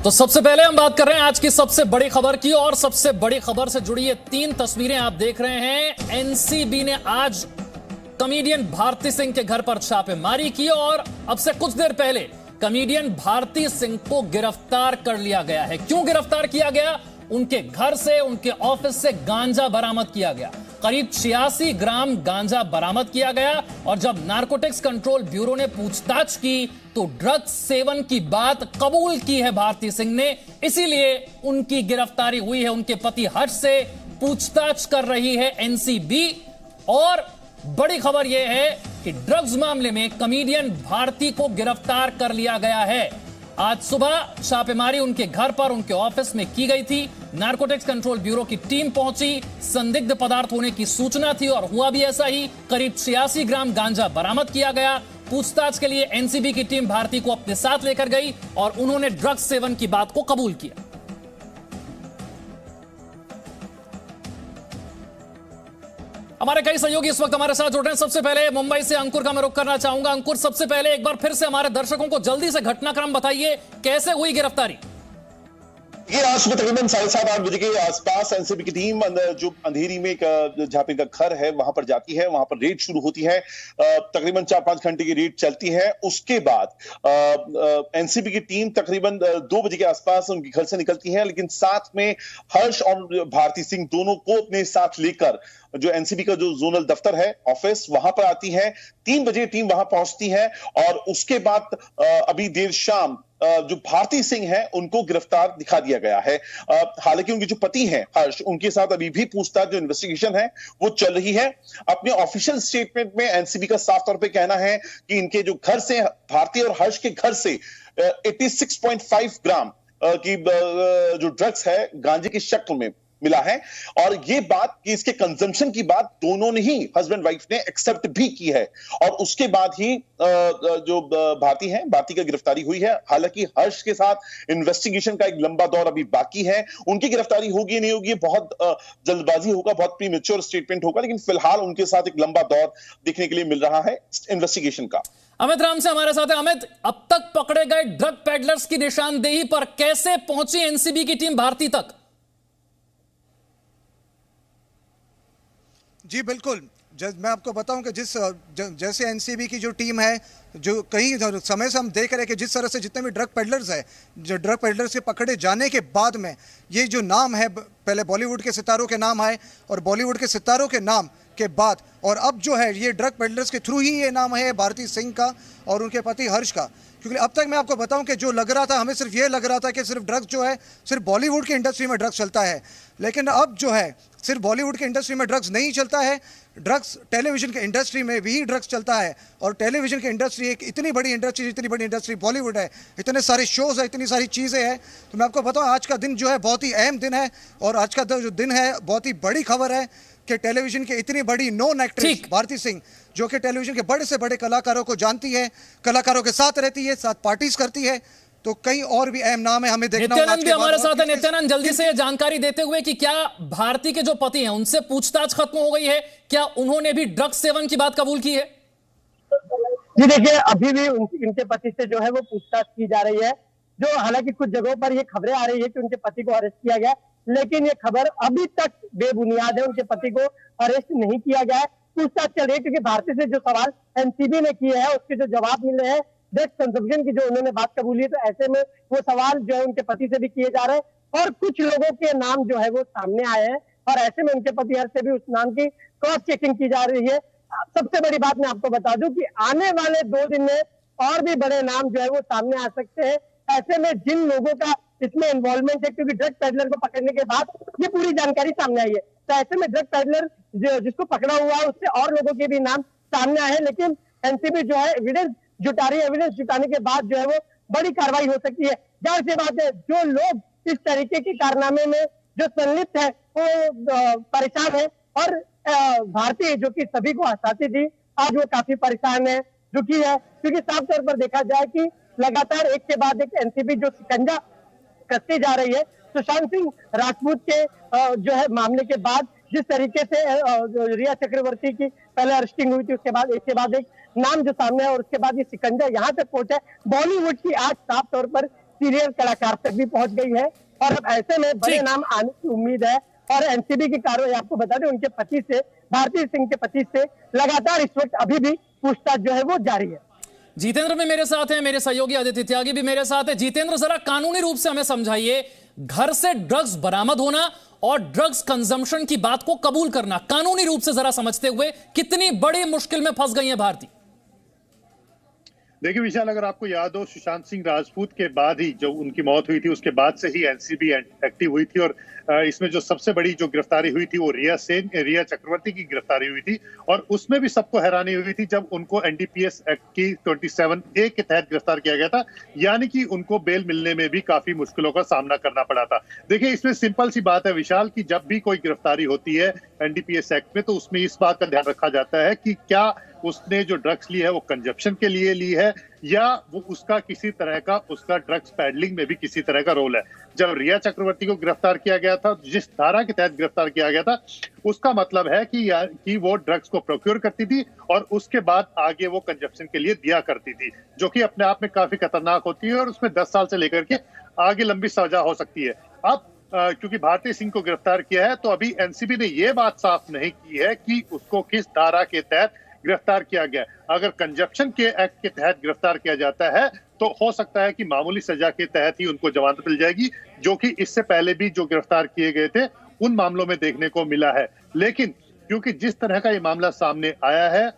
तो सबसे पहले हम बात कर रहे हैं आज की सबसे बड़ी खबर की, और सबसे बड़ी खबर से जुड़ी ये 3 तस्वीरें आप देख रहे हैं। एनसीबी ने आज कॉमेडियन भारती सिंह के घर पर छापेमारी की और अब से कुछ देर पहले कॉमेडियन भारती सिंह को गिरफ्तार कर लिया गया है। क्यों गिरफ्तार किया गया? उनके घर से, उनके ऑफिस से गांजा बरामद किया गया। करीब 86 ग्राम गांजा बरामद किया गया और जब नारकोटिक्स कंट्रोल ब्यूरो ने पूछताछ की तो ड्रग्स सेवन की बात कबूल की है भारती सिंह ने, इसीलिए उनकी गिरफ्तारी हुई है। उनके पति हर्ष से पूछताछ कर रही है एनसीबी। और बड़ी खबर यह है कि ड्रग्स मामले में कॉमेडियन भारती को गिरफ्तार कर लिया गया है। आज सुबह छापेमारी उनके घर पर, उनके ऑफिस में की गई थी। नारकोटिक्स कंट्रोल ब्यूरो की टीम पहुंची, संदिग्ध पदार्थ होने की सूचना थी और हुआ भी ऐसा ही। करीब 86 ग्राम गांजा बरामद किया गया। पूछताछ के लिए एनसीबी की टीम भारती को अपने साथ लेकर गई और उन्होंने ड्रग्स सेवन की बात को कबूल किया। हमारे कई सहयोगी इस वक्त हमारे साथ जुड़ रहे हैं। सबसे पहले मुंबई से अंकुर का मैं रुख करना चाहूंगा। अंकुर, सबसे पहले एक बार फिर से हमारे दर्शकों को जल्दी से घटनाक्रम बताइए, कैसे हुई गिरफ्तारी? ये आज सुबह तकरीबन 7:30-8 बजे के आसपास एनसीबी की टीम जो अंधेरी में जहां पे इनका घर है वहां पर जाती है। वहां पर रेड शुरू होती है। तकरीबन 4-5 घंटे की रेड चलती है। उसके बाद एनसीबी की टीम तकरीबन 2 बजे के आसपास उनके घर से निकलती है, लेकिन साथ में हर्ष और भारती सिंह दोनों को अपने साथ लेकर जो एनसीबी का जो जोनल दफ्तर है, ऑफिस, वहां पर आती है। 3 बजे टीम वहां पहुंचती है और उसके बाद अभी देर शाम जो भारती सिंह है उनको गिरफ्तार दिखा दिया गया है। हालांकि उनके जो पति हैं हर्ष, उनके साथ अभी भी पूछताछ, जो इन्वेस्टिगेशन है वो चल रही है। अपने ऑफिशियल स्टेटमेंट में एनसीबी का साफ तौर पे कहना है कि इनके जो घर से, भारती और हर्ष के घर से 86.5 ग्राम की जो ड्रग्स है गांजे की शक्ल में मिला है। और ये बात कि इसके कंजम्पशन की बात दोनों ने ही, हस्बैंड वाइफ ने एक्सेप्ट भी की है। और उसके बाद ही जो भारती है, भारती की गिरफ्तारी हुई है। हालांकि हर्ष के साथ इन्वेस्टिगेशन का एक लंबा दौर अभी बाकी है। उनकी गिरफ्तारी होगी नहीं होगी, बहुत जल्दबाजी होगा, बहुत प्रीमेच्योर स्टेटमेंट होगा, लेकिन फिलहाल उनके साथ एक लंबा दौर देखने के लिए मिल रहा है इन्वेस्टिगेशन का। अमित राम से हमारे साथ है। अमित, अब तक पकड़े गए ड्रग पेडलर्स की निशानदेही पर कैसे पहुंची एनसीबी की टीम भारती तक? जी बिल्कुल, मैं आपको बताऊं कि जैसे एनसीबी की जो टीम है, जो कई समय से हम देख रहे हैं कि जिस तरह से जितने भी ड्रग पेडलर्स हैं, जो ड्रग पेडलर्स के पकड़े जाने के बाद में ये जो नाम है, पहले बॉलीवुड के सितारों के नाम आए और बॉलीवुड के सितारों के नाम के बाद, और अब जो है ये ड्रग पेडलर्स के थ्रू ही ये नाम है भारती सिंह का और उनके पति हर्ष का। क्योंकि अब तक मैं आपको बताऊं कि जो लग रहा था, हमें सिर्फ ये लग रहा था कि सिर्फ ड्रग्स जो है सिर्फ बॉलीवुड की इंडस्ट्री में ड्रग्स चलता है, लेकिन अब जो है सिर्फ बॉलीवुड की इंडस्ट्री में ड्रग्स नहीं चलता है, ड्रग्स टेलीविजन के इंडस्ट्री में भी ड्रग्स चलता है। और टेलीविजन की इंडस्ट्री एक इतनी बड़ी इंडस्ट्री बॉलीवुड है, इतने सारे शोज है, इतनी सारी चीज़ें हैं। तो मैं आपको बताऊं, आज का दिन जो है बहुत ही अहम दिन है और आज का जो दिन है बहुत ही बड़ी खबर है कि टेलीविजन के इतनी बड़ी नोन एक्ट्रेस भारती सिंह, जो कि टेलीविजन के बड़े से बड़े कलाकारों को जानती है, कलाकारों के साथ रहती है, साथ पार्टीज करती है, तो कई और भी अहम नाम है, हमें देखना होगा। नित्यानंद भी हमारे साथ है। नित्यानंद, जल्दी से जानकारी देते हुए कि क्या भारती के जो पति हैं उनसे पूछताछ खत्म हो गई है? क्या उन्होंने भी ड्रग्स सेवन की बात कबूल की है? जी देखिए, अभी भी इनके पति से जो है वो पूछताछ की जा रही है। जो हालांकि कुछ जगहों पर ये खबरें आ रही है कि उनके पति को अरेस्ट किया गया, लेकिन ये खबर अभी तक बेबुनियाद है। उनके पति को अरेस्ट नहीं किया गया है, पूछताछ चल रही है। क्योंकि भारती से जो सवाल एनसीबी ने किए हैं उसके जो जवाब मिले हैं, ड्रग्स कंजम्पशन की जो उन्होंने बात कबूली है, तो ऐसे में वो सवाल जो है उनके पति से भी किए जा रहे हैं और कुछ लोगों के नाम जो है वो सामने आए हैं और ऐसे में उनके पति हर्ष से भी उस नाम की क्रॉस चेकिंग की जा रही है। सबसे बड़ी बात मैं आपको बता दूं कि आने वाले 2 दिन में और भी बड़े नाम जो है वो सामने आ सकते हैं। ऐसे में जिन लोगों का इसमें इन्वॉल्वमेंट है, क्योंकि ड्रग पेडलर को पकड़ने के बाद ये पूरी जानकारी सामने आई है, तो ऐसे में ड्रग पेडलर जिसको पकड़ा हुआ है उससे और लोगों के भी नाम सामने आए हैं। लेकिन एनसीबी जो है एविडेंस जुटा रही है, एविडेंस जुटाने के बाद जो है वो बड़ी कार्रवाई हो सकती है। जाहिर सी बात है, जो लोग इस तरीके के कारनामे में जो संलिप्त है वो परेशान है और भारतीय जो कि सभी को हंसाती थी, आज वो काफी परेशान है, दुखी है। क्योंकि साफ तौर पर देखा जाए कि लगातार एक के बाद एक एनसीबी जो शिकंजा कसती जा रही है सुशांत सिंह राजपूत के जो है मामले के बाद, जिस तरीके से रिया चक्रवर्ती की पहले अरेस्टिंग हुई थी, उसके बाद एक नाम जो सामने है और उसके बाद ये शिकंजा यहाँ तक पहुंचा है। बॉलीवुड की आज साफ तौर पर सीरियल कलाकार तक भी पहुंच गई है। और अब ऐसे में बड़े नाम आने की उम्मीद है। और एनसीबी की कार्रवाई आपको बता दें, उनके पति से, भारती सिंह के पति से लगातार इस वक्त अभी भी पूछताछ जो है वो जारी है। जितेंद्र भी मेरे साथ हैं, मेरे सहयोगी आदित्य त्यागी भी मेरे साथ है। जितेंद्र, जरा कानूनी रूप से हमें समझाइए, घर से ड्रग्स बरामद होना और ड्रग्स कंजम्पशन की बात को कबूल करना, कानूनी रूप से जरा समझते हुए कितनी बड़ी मुश्किल में फंस गई है भारती? देखिए विशाल, अगर आपको याद हो, सुशांत सिंह राजपूत के बाद ही जो उनकी मौत हुई थी, उसके बाद से ही एनसीबी एक्टिव हुई थी। और इसमें जो सबसे बड़ी जो गिरफ्तारी हुई थी वो रिया चक्रवर्ती की गिरफ्तारी हुई थी। और उसमें भी सबको हैरानी हुई थी जब उनको एनडीपीएस एक्ट की 27A के तहत गिरफ्तार किया गया था, यानी कि उनको बेल मिलने में भी काफी मुश्किलों का सामना करना पड़ा था। देखिए, इसमें सिंपल सी बात है विशाल, की जब भी कोई गिरफ्तारी होती है एनडीपीएस एक्ट में, तो उसमें इस बात का ध्यान रखा जाता है कि क्या उसने जो ड्रग्स ली है वो कंजप्शन के लिए ली है, या वो उसका किसी तरह का उसका ड्रग्स पैडलिंग में भी किसी तरह का रोल है। जब रिया चक्रवर्ती को गिरफ्तार किया गया था, जिस धारा के तहत गिरफ्तार किया गया था, उसका मतलब है कि वो ड्रग्स को प्रोक्योर करती थी और उसके बाद आगे वो कंजप्शन के लिए दिया करती थी, जो कि अपने आप में काफी खतरनाक होती है और उसमें 10 साल से लेकर के आगे लंबी सजा हो सकती है। अब क्योंकि भारती सिंह को गिरफ्तार किया है, तो अभी एनसीबी ने ये बात साफ नहीं की है कि उसको किस धारा के तहत गिरफ्तार किया गया। अगर कंजप्शन के एक्ट के तहत गिरफ्तार किया जाता है तो हो सकता है कि मामूली सजा के तहत ही उनको जमानत मिल जाएगी, जो कि इससे पहले भी जो गिरफ्तार किए गए थे उन मामलों में देखने को मिला है। लेकिन क्योंकि जिस तरह का ये मामला सामने आया है,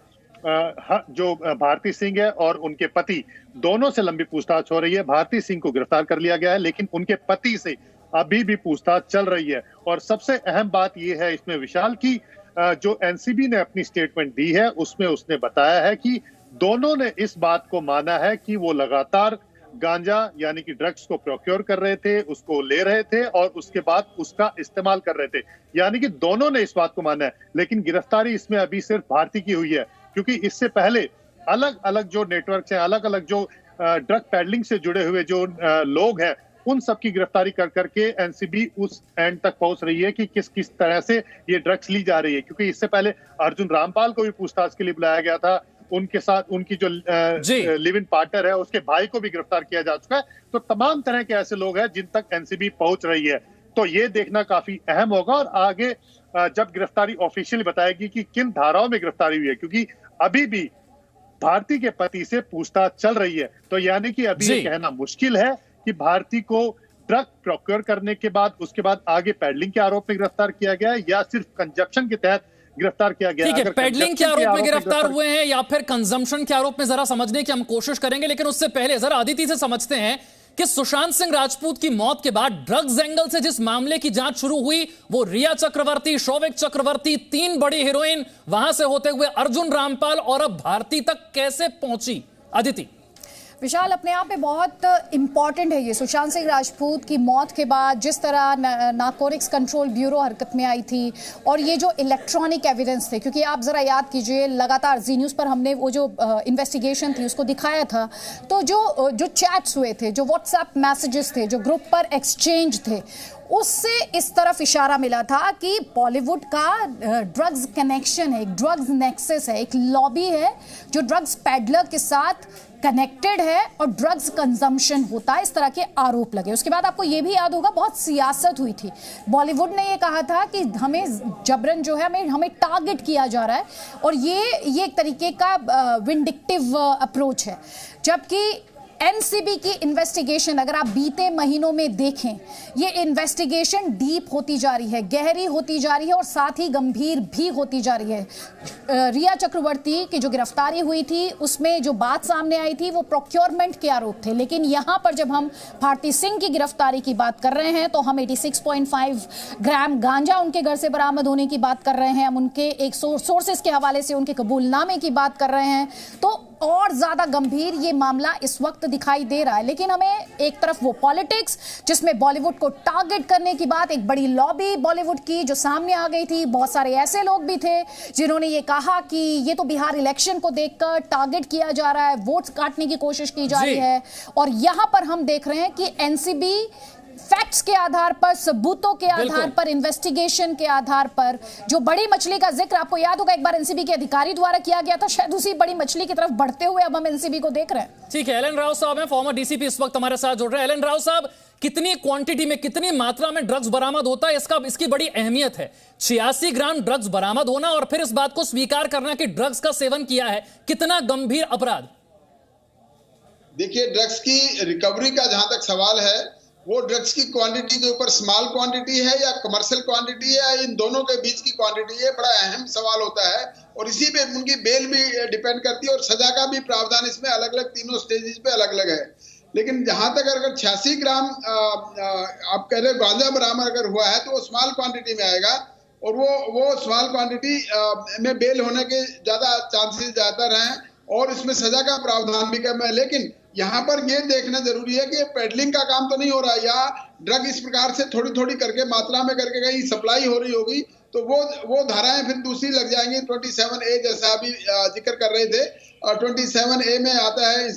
जो भारती सिंह है और उनके पति दोनों से लंबी पूछताछ हो रही है। भारती सिंह को गिरफ्तार कर लिया गया है, लेकिन उनके पति से अभी भी पूछताछ चल रही है। और सबसे अहम बात यह है इसमें विशाल की जो एनसीबी ने अपनी स्टेटमेंट दी है, उसमें उसने बताया है कि दोनों ने इस बात को माना है कि वो लगातार गांजा यानी कि ड्रग्स को प्रोक्योर कर रहे थे, उसको ले रहे थे और उसके बाद उसका इस्तेमाल कर रहे थे, यानी कि दोनों ने इस बात को माना है। लेकिन गिरफ्तारी इसमें अभी सिर्फ भारती की हुई है, क्योंकि इससे पहले अलग अलग जो नेटवर्क है, अलग अलग जो ड्रग पैडलिंग से जुड़े हुए जो लोग हैं, उन सब की गिरफ्तारी कर करके एनसीबी उस एंड तक पहुंच रही है कि किस किस तरह से ये ड्रग्स ली जा रही है। क्योंकि इससे पहले अर्जुन रामपाल को भी पूछताछ के लिए बुलाया गया था, उनके साथ उनकी जो लिव इन पार्टनर है उसके भाई को भी गिरफ्तार किया जा चुका है। तो तमाम तरह के ऐसे लोग हैं जिन तक एनसीबी पहुंच रही है, तो ये देखना काफी अहम होगा। और आगे जब गिरफ्तारी ऑफिशियली बताएगी कि किन धाराओं में गिरफ्तारी हुई है, क्योंकि अभी भी भारती के पति से पूछताछ चल रही है, तो यानी कि अभी ये कहना मुश्किल है कि भारती को ड्रग प्रोक्योर करने के बाद उसके बाद आगे पैडलिंग के आरोप में गिरफ्तार किया गया है या सिर्फ कंजप्शन के तहत गिरफ्तार किया गया। ठीक है, पैडलिंग के आरोप में गिरफ्तार हुए हैं या फिर कंजम्पशन के आरोप में जरा समझने की हम कोशिश करेंगे, लेकिन उससे पहले जरा आदित्य से समझते हैं कि सुशांत सिंह राजपूत की मौत के बाद ड्रग्स एंगल से जिस मामले की जांच शुरू हुई, वो रिया चक्रवर्ती, शौविक चक्रवर्ती, 3 बड़ी हीरोइन, वहां से होते हुए अर्जुन रामपाल और अब भारती तक कैसे पहुंची? आदित्य। विशाल, अपने आप में बहुत इंपॉर्टेंट है ये। सुशांत सिंह राजपूत की मौत के बाद जिस तरह नारकोटिक्स कंट्रोल ब्यूरो हरकत में आई थी और ये जो इलेक्ट्रॉनिक एविडेंस थे, क्योंकि आप ज़रा याद कीजिए, लगातार जी न्यूज़ पर हमने वो जो इन्वेस्टिगेशन थी उसको दिखाया था, तो जो चैट्स हुए थे, जो व्हाट्सएप मैसेजेस थे, जो ग्रुप पर एक्सचेंज थे, उससे इस तरफ इशारा मिला था कि बॉलीवुड का ड्रग्स कनेक्शन है, एक ड्रग्स नेक्सस है, एक लॉबी है जो ड्रग्स पैडलर के साथ कनेक्टेड है और ड्रग्स कंजम्पशन होता है, इस तरह के आरोप लगे। उसके बाद आपको ये भी याद होगा, बहुत सियासत हुई थी। बॉलीवुड ने ये कहा था कि हमें जबरन जो है हमें टारगेट किया जा रहा है, और ये एक तरीके का विंडिक्टिव अप्रोच है। जबकि एनसीबी की इन्वेस्टिगेशन अगर आप बीते महीनों में देखें, ये इन्वेस्टिगेशन डीप होती जा रही है, गहरी होती जा रही है और साथ ही गंभीर भी होती जा रही है। रिया चक्रवर्ती की जो गिरफ्तारी हुई थी उसमें जो बात सामने आई थी वो प्रोक्योरमेंट के आरोप थे, लेकिन यहाँ पर जब हम भारती सिंह की गिरफ्तारी की बात कर रहे हैं तो हम 86.5 ग्राम गांजा उनके घर से बरामद होने की बात कर रहे हैं, हम उनके एक सोर्सेस के हवाले से उनके कबूलनामे की बात कर रहे हैं, तो और ज्यादा गंभीर ये मामला इस वक्त दिखाई दे रहा है। लेकिन हमें एक तरफ वो पॉलिटिक्स जिसमें बॉलीवुड को टारगेट करने की बात, एक बड़ी लॉबी बॉलीवुड की जो सामने आ गई थी, बहुत सारे ऐसे लोग भी थे जिन्होंने ये कहा कि ये तो बिहार इलेक्शन को देखकर टारगेट किया जा रहा है, वोट्स काटने की कोशिश की जा रही है। और यहां पर हम देख रहे हैं कि एनसीबी फैक्ट्स के आधार पर, सबूतों के आधार पर, इन्वेस्टिगेशन के आधार पर। जो बड़ी मछली का जिक्र आपको याद होगा एक बार एनसीबी के अधिकारी द्वारा किया गया था, शायद उसी बड़ी मछली की तरफ बढ़ते हुए अब हम एनसीबी को देख रहे हैं। ठीक है, एल एन राव साहब हैं, फॉर्मर डीसीपी, इस वक्त हमारे साथ जुड़ रहे हैं। एल एन राव साहब, कितनी क्वांटिटी में, कितनी मात्रा में ड्रग्स बरामद होता है, इसकी बड़ी अहमियत है। 86 ग्राम ड्रग्स बरामद होना और फिर इस बात को स्वीकार करना कि ड्रग्स का सेवन किया है, कितना गंभीर अपराध। देखिए, ड्रग्स की रिकवरी का जहां तक सवाल है, वो ड्रग्स की क्वांटिटी के ऊपर स्मॉल क्वांटिटी है या कमर्शियल क्वांटिटी है, इन दोनों के बीच की क्वांटिटी है, बड़ा अहम सवाल होता है। और इसी पे उनकी बेल भी डिपेंड करती है और सजा का भी प्रावधान इसमें अलग अलग तीनों स्टेजेस पे अलग अलग है। लेकिन जहां तक अगर 86 ग्राम आप कह रहे गांजा बरामद अगर हुआ है तो वो स्मॉल क्वांटिटी में आएगा और वो स्मॉल क्वांटिटी में बेल होने के ज्यादा चांसेस ज्यादा हैं और इसमें सजा का प्रावधान भी कम है। लेकिन यहाँ पर ये देखना जरूरी है कि पेडलिंग का काम तो नहीं हो रहा है, या ड्रग इस प्रकार से थोड़ी थोड़ी करके मात्रा में करके कहीं सप्लाई हो रही होगी तो वो धाराएं फिर दूसरी लग जाएंगी। 27A जैसा अभी जिक्र कर रहे थे, 27A में आता है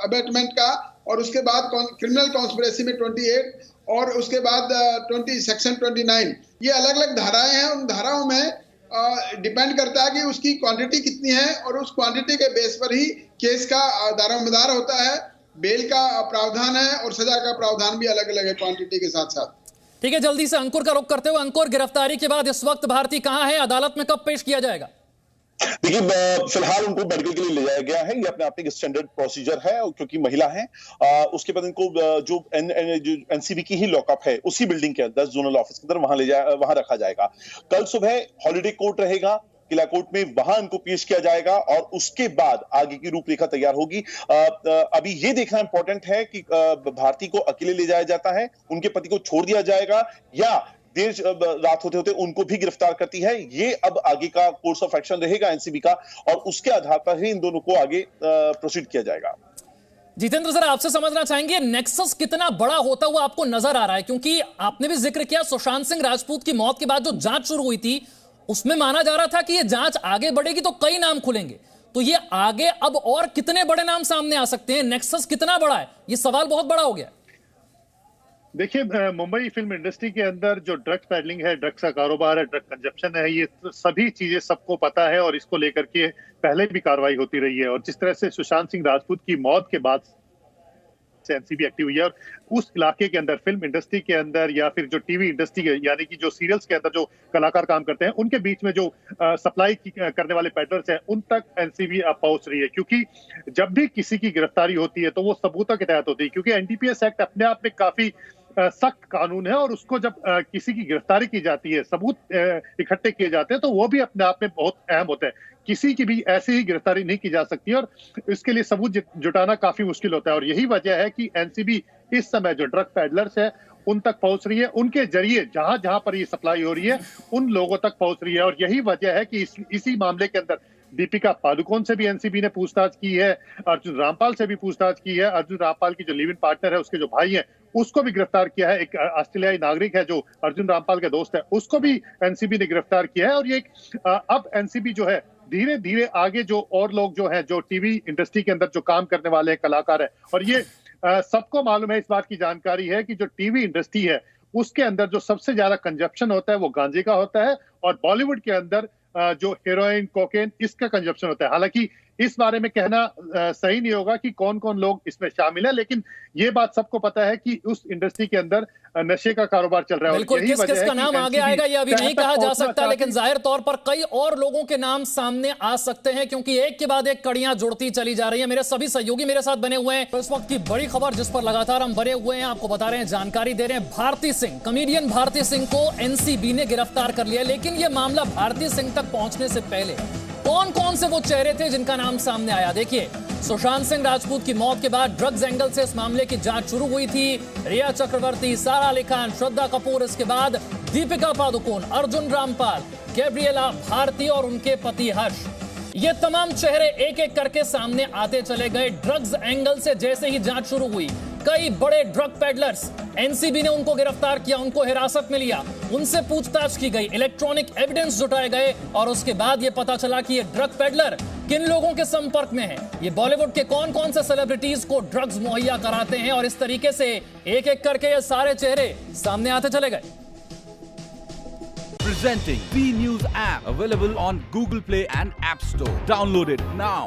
अबेटमेंट का, और उसके बाद क्रिमिनल कॉन्स्पिरेसी में 28 और उसके बाद सेक्शन 29, ये अलग अलग धाराएं हैं। उन धाराओं में डिपेंड करता है कि उसकी क्वांटिटी कितनी है और उस क्वांटिटी के बेस पर ही केस का दारोमदार होता है। बेल का प्रावधान है और सजा का प्रावधान भी अलग अलग है क्वांटिटी के साथ साथ। ठीक है, जल्दी से अंकुर का रुख करते हुए, अंकुर, गिरफ्तारी के बाद इस वक्त भारती कहां है, अदालत में कब पेश किया जाएगा? देखिए, फिलहाल उनको मेडिकल के लिए ले जाया गया है। ये अपने आप में स्टैंडर्ड प्रोसीजर है क्योंकि महिला है। उसके बाद इनको जो एनसीबी की ही लॉकअप है उसी बिल्डिंग के अंदर, जोनल ऑफिस के अंदर वहां रखा जाएगा। कल सुबह हॉलिडे कोर्ट रहेगा किला कोर्ट में, वहां इनको पेश किया जाएगा और उसके बाद आगे की रूपरेखा तैयार होगी। अभी ये देखना इंपॉर्टेंट है कि भारती को अकेले ले जाया जाता है, उनके पति को छोड़ दिया जाएगा, या देर रात होते होते उनको भी गिरफ्तार करती है। ये अब आगे का कोर्स ऑफ एक्शन रहेगा एनसीबी का और उसके आधार पर ही इन दोनों को आगे प्रोसीड किया जाएगा। जितेंद्र सर, आपसे समझना चाहेंगे नेक्सस कितना बड़ा होता हुआ आपको नजर आ रहा है, क्योंकि आपने भी जिक्र किया सुशांत सिंह राजपूत की मौत के बाद जो जांच शुरू हुई थी उसमें माना जा रहा था कि ये जांच आगे बढ़ेगी तो कई नाम खुलेंगे, तो ये आगे अब और कितने बड़े नाम सामने आ सकते हैं? नेक्सस कितना बड़ा है, ये सवाल बहुत बड़ा हो गया। देखिए, मुंबई फिल्म इंडस्ट्री के अंदर जो ड्रग्स पेडलिंग है, ड्रग्स का कारोबार है, ड्रग कंजप्शन है, ये सभी चीजें सबको पता है और इसको लेकर के पहले भी कार्रवाई होती रही है। और जिस तरह से सुशांत सिंह राजपूत की मौत के बाद से एनसीबी एक्टिव हुई है और उस इलाके के अंदर, फिल्म इंडस्ट्री के अंदर या फिर जो टीवी इंडस्ट्री के, यानी कि जो सीरियल्स के अंदर जो कलाकार काम करते हैं, उनके बीच में जो सप्लाई करने वाले पेडलर्स हैं, उन तक एनसीबी अब पहुंच रही है। क्योंकि जब भी किसी की गिरफ्तारी होती है तो वो सबूतों के तहत होती है, क्योंकि एनडीपीएस एक्ट अपने आप में काफी सख्त कानून है और उसको जब किसी की गिरफ्तारी की जाती है, सबूत इकट्ठे किए जाते हैं, तो वो भी अपने आप में बहुत अहम होता है। किसी की भी ऐसे ही गिरफ्तारी नहीं की जा सकती और इसके लिए सबूत जुटाना काफी मुश्किल होता है। और यही वजह है कि एनसीबी इस समय जो ड्रग पैडलर्स है उन तक पहुंच रही है, उनके जरिए जहां जहां पर ये सप्लाई हो रही है उन लोगों तक पहुंच रही है। और यही वजह है कि इसी मामले के अंदर दीपिका पादुकोण से भी एनसीबी ने पूछताछ की है, अर्जुन रामपाल से भी पूछताछ की है। अर्जुन रामपाल की जो लिव इन पार्टनर है, उसके जो भाई हैं, उसको भी गिरफ्तार किया है। एक ऑस्ट्रेलियाई नागरिक है जो अर्जुन रामपाल के दोस्त है, उसको भी एनसीबी ने गिरफ्तार किया है। और ये अब एनसीबी जो है धीरे धीरे आगे जो और लोग जो है, जो टीवी इंडस्ट्री के अंदर जो काम करने वाले कलाकार है, और ये सबको मालूम है, इस बात की जानकारी है कि जो टीवी इंडस्ट्री है उसके अंदर जो सबसे ज्यादा कंजप्शन होता है वो गांजे का होता है और बॉलीवुड के अंदर जो हेरोइन, कोकेन, इसका कंजप्शन होता है। हालांकि इस बारे में कहना सही नहीं होगा कि कौन कौन लोग इसमें शामिल है, लेकिन ये बात सबको पता है कि उस इंडस्ट्री के अंदर नशे का कारोबार चल रहा है। बिल्कुल, किस का नाम आगे आएगा ये अभी नहीं कहा जा सकता, लेकिन जाहिर तौर पर कई और लोगों के नाम सामने आ सकते हैं, क्योंकि एक के बाद एक कड़ियां जुड़ती चली जा रही हैं। मेरे सभी सहयोगी मेरे साथ बने हुए हैं। तो इस वक्त की बड़ी खबर जिस पर लगातार हम बने हुए हैं, आपको बता रहे हैं, जानकारी दे रहे हैं, भारती सिंह, कॉमेडियन भारती सिंह को एनसीबी ने गिरफ्तार कर लिया। लेकिन यह मामला भारती सिंह तक पहुंचने से पहले कौन कौन से वो चेहरे थे जिनका नाम सामने आया? देखिए, सुशांत सिंह राजपूत की मौत के बाद ड्रग्स एंगल से इस मामले की जांच शुरू हुई थी। रिया चक्रवर्ती, सारा अली खान, श्रद्धा कपूर, इसके बाद दीपिका पादुकोण, अर्जुन रामपाल, गैब्रिएला भारती और उनके पति हर्ष, ये तमाम चेहरे एक एक करके सामने आते चले गए। ड्रग्स एंगल से जैसे ही जांच शुरू हुई, कई बड़े ड्रग पेडलर्स, एनसीबी ने उनको गिरफ्तार किया, उनको हिरासत में लिया, उनसे पूछताछ की गई, इलेक्ट्रॉनिक एविडेंस जुटाए गए और उसके बाद यह पता चला कि ये ड्रग पेडलर किन लोगों के संपर्क में है, ये बॉलीवुड के कौन कौन से सेलिब्रिटीज को ड्रग्स मुहैया कराते हैं, और इस तरीके से एक एक करके ये सारे चेहरे सामने आते चले गए। Presenting B News app, available on Google Play and App Store. Download it now.